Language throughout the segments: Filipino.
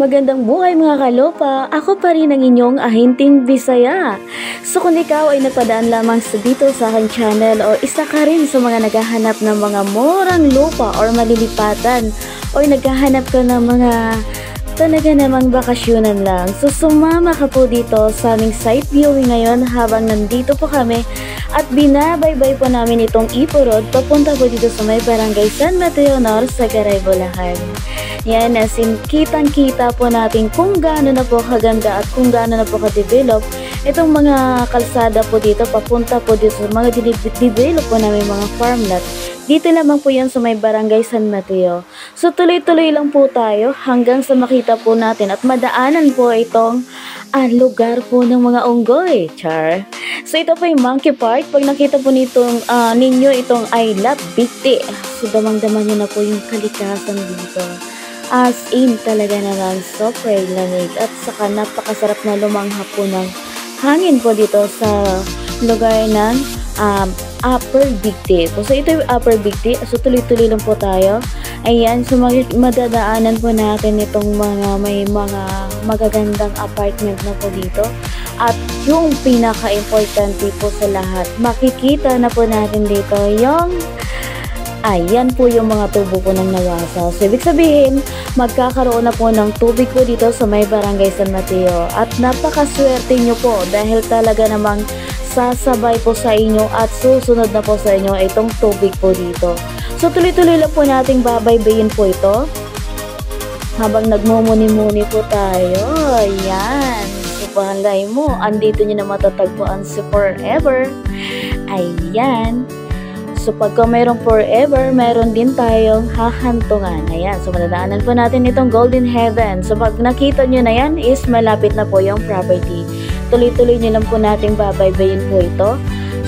Magandang buhay mga kalopa! Ako pa rin ang inyong ahinting Bisaya. So kung ikaw ay napadaan lamang dito sa aking channel o isa ka rin sa mga naghahanap ng mga murang lupa or malilipatan or naghahanap ka ng mga talaga namang bakasyonan lang. So sumama ka po dito sa aming site viewing ngayon habang nandito po kami at binabaybay po namin itong Ipo Road papunta po dito sa may barangay San Mateo North sa Garay, Bulacan. Yan, as in kitang-kita po natin kung gaano na po kaganda at kung gaano na po ka-develop itong mga kalsada po dito papunta po dito sa mga develop po namin mga farmland. Dito lamang po yan sa may barangay San Mateo. So tuloy-tuloy lang po tayo hanggang sa makita po natin at madaanan po itong lugar po ng mga unggoy. Char. So ito po yung Monkey Park. Pag nakita po ninyo itong I Love Bigti. So damang-daman nyo na po yung kalikasan dito. As in talaga naman super lamig at saka napakasarap na lumanghap po ng hangin po dito sa lugar ng Upper Bigti. So ito yung Upper Bigti. So tuloy-tuloy lang po tayo. Ayan, so madadaanan po natin itong may mga magagandang apartment na po dito. At yung pinaka-importante po sa lahat, makikita na po natin dito yung ayan po yung mga tubo po ng nawasa. So, ibig sabihin, magkakaroon na po ng tubig po dito sa may barangay San Mateo. At napakaswerte nyo po dahil talaga namang sasabay po sa inyo at susunod na po sa inyo itong tubig po dito. So, tuloy-tuloy lang po nating babaybayin po ito. Habang nagmumuni-muni po tayo. Ayan. So, pahalay mo, andito nyo na matatagpuan si Forever. Ayan. So pagka mayroong Forever, mayroon din tayong hahantungan. Ayan, so madadaanan po natin itong Golden Heaven. So pag nakita nyo na yan is malapit na po yung property. Tuloy-tuloy nyo lang po natin babaybayin po ito.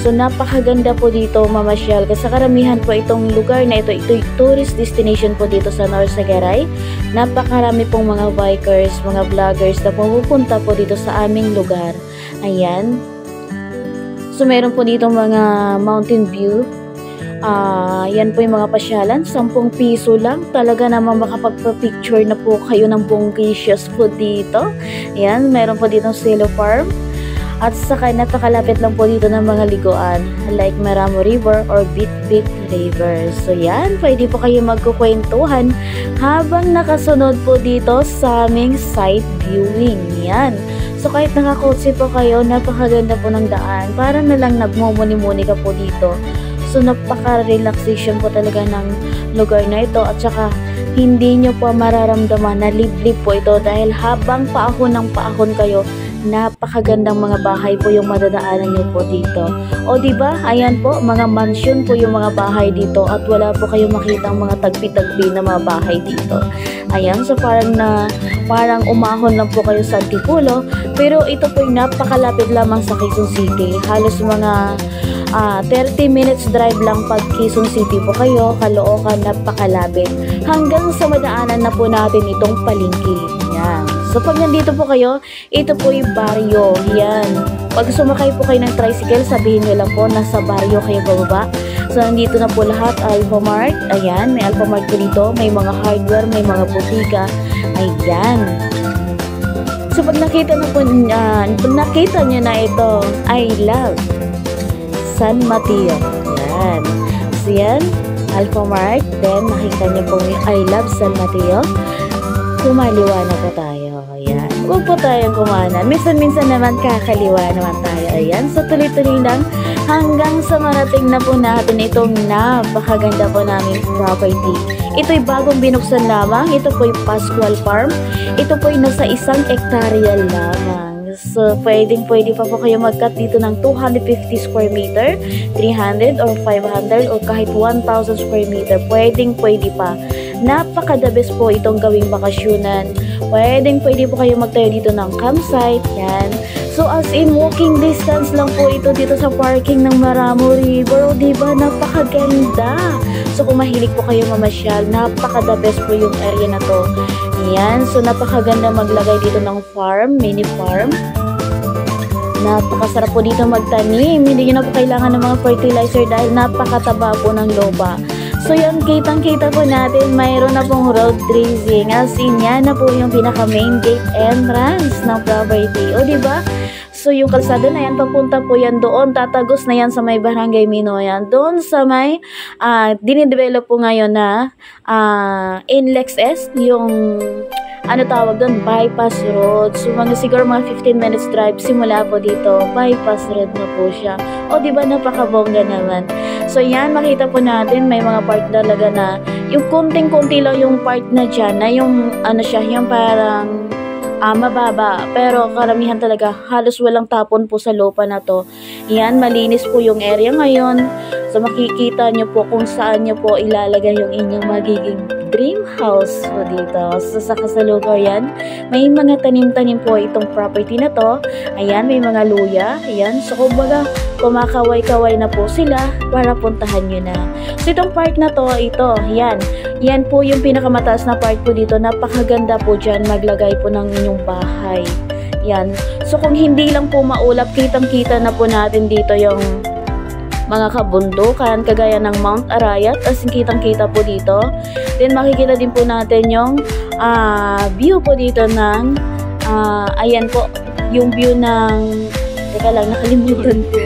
So napakaganda po dito mamasyal. Kasi karamihan po itong lugar na ito, ito'y tourist destination po dito sa North Sagaray. Napakarami pong mga bikers, mga vloggers na pupunta po dito sa aming lugar. Ayan. So meron po dito mga mountain view. Yan po yung mga pasyalan, 10 piso lang. Talaga naman makapagpa-picture na po kayo ng bonggacious po dito. Yan, meron po dito Silo Farm. At saka napakalapit lang po dito ng mga liguan like Maramo River or Bit-Bit River. So yan, pwede po kayo magkukwentuhan habang nakasunod po dito sa aming site viewing. Yan. So kahit nakakotse po kayo, napakaganda po ng daan. Para na lang nagmumuni-muni ka po dito. So napaka-relaxation po talaga ng lugar na ito at saka hindi nyo po mararamdaman na liblib po ito dahil habang paahon ng paahon kayo, napakagandang mga bahay po yung madadaanan nyo po dito. O diba, ayan po, mga mansion po yung mga bahay dito at wala po kayong makitang mga tagpi-tagpi na mga bahay dito. Ayan, so parang umahon lang po kayo sa Antipolo, pero ito po yung napakalapit lamang sa Quezon City. Halos mga 30 minutes drive lang pag Quezon City po kayo, Caloocan, napakalapit. Hanggang sa madaanan na po natin itong palengke. Yan. So pag nandito po kayo, ito po yung baryo. Yan. Pag sumakay po kayo ng tricycle, sabihin nyo lang po, nasa baryo kayo bababa. So nandito na po lahat, Alphamart. Ayan, may Alphamart po dito. May mga hardware, may mga butika. Ayan. So pag nakita nyo na ito, I Love San Mateo. Yan. So yan, Alphamart. Then makita nyo po yung I Love San Mateo. Kumaliwa na po tayo. Ayan. Huwag po tayong kumanan. Minsan-minsan naman kakaliwa naman tayo. Ayan. So tuloy-tuloy lang hanggang sa marating na po natin itong napakaganda po naming property. Ito'y bagong binuksan lamang. Ito po yung Pascual Farm. Ito po yung nasa 1 hektarya lamang. So, pwede pa po kayo mag-cut dito ng 250 square meter, 300 or 500 or kahit 1,000 square meter. Pwede pa. Napaka-the best po itong gawing bakasyunan. Pwede po kayo magtayo dito ng campsite. Yan. So, as in walking distance lang po ito dito sa parking ng Maramo River. O, diba? Napakaganda. So, kung mahilig po kayo mamasyal, napaka-the best po yung area na to. Yan. So, napakaganda maglagay dito ng farm, mini farm. Napakasarap po dito magtanim. Hindi nyo na po kailangan ng mga fertilizer dahil napakataba po ng lupa. So yan, kitang-kita po natin, mayroon na pong road grazing. As in, yan na po yung pinaka main gate entrance ng property. O diba? So yung kalsada na yan, papunta po yan doon, tatagos na yan sa may Barangay Minoyan. Doon sa may dinidevelop po ngayon na Inlex S, yung ano tawag doon, bypass road. So siguro mga 15 minutes drive simula po dito, bypass road na po siya. O diba, napakabongga naman. So yan, makita po natin may mga part talaga na yung konting-konti lang yung part na dyan, na yung ano siya, yung parang mababa, pero karamihan talaga halos walang tapon po sa lupa na to. Yan, malinis po yung area ngayon. So makikita nyo po kung saan nyo po ilalagay yung inyong magiging dream house po dito. So sa kasalukuyan, may mga tanim-tanim po itong property na to. Ayan, may mga luya. Ayan, so kumbaga kumakaway-kaway na po sila para puntahan nyo na. So itong part na to, ito, yan. Yan po yung pinakamataas na part po dito. Napakaganda po dyan maglagay po ng inyong bahay. Yan. So kung hindi lang po maulap, kitang-kita na po natin dito yung mga kabundukan kagaya ng Mount Arayat, as kitang-kita po dito. Then makikita din po natin yung view po dito ng ayan po, yung view ng teka lang, nakalimutan po.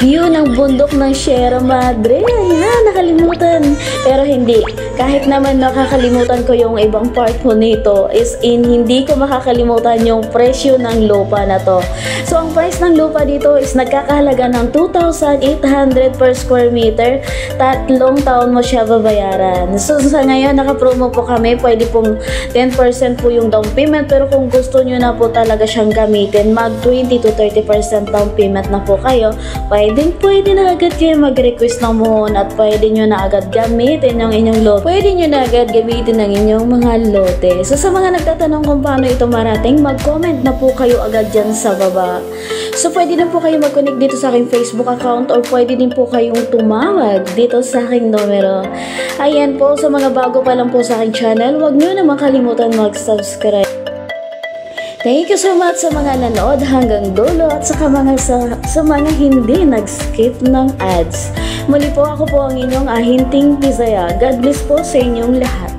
View ng bundok ng Sierra Madre. Ayan, nakalimutan. Pero hindi. Kahit naman nakakalimutan ko yung ibang part po nito, is in hindi ko makakalimutan yung presyo ng lupa na to. So, ang price ng lupa dito is nagkakahalaga ng 2,800 per square meter. 3 taon mo siya babayaran. So, sa ngayon, nakapromo po kami. Pwede pong 10% po yung down payment. Pero kung gusto nyo na po talaga siyang gamitin, mag 20 to 30% down payment na po kayo. Pwede na agad kayo mag-request ng mohon at pwede nyo na agad gamitin ang inyong lote. Pwede nyo na agad gamitin ang inyong mga lote. So sa mga nagtatanong kung paano ito marating, mag-comment na po kayo agad dyan sa baba. So pwede na po kayo mag-connect dito sa aking Facebook account or pwede din po kayong tumawag dito sa aking numero. Ayan po, sa mga bago pa lang po sa aking channel, huwag nyo na makalimutan mag-subscribe. Thank you so much sa mga nanood hanggang dulo at sa mga hindi nag-skip ng ads. Muli po, ako po ang inyong Ahinting Bisaya. God bless po sa inyong lahat.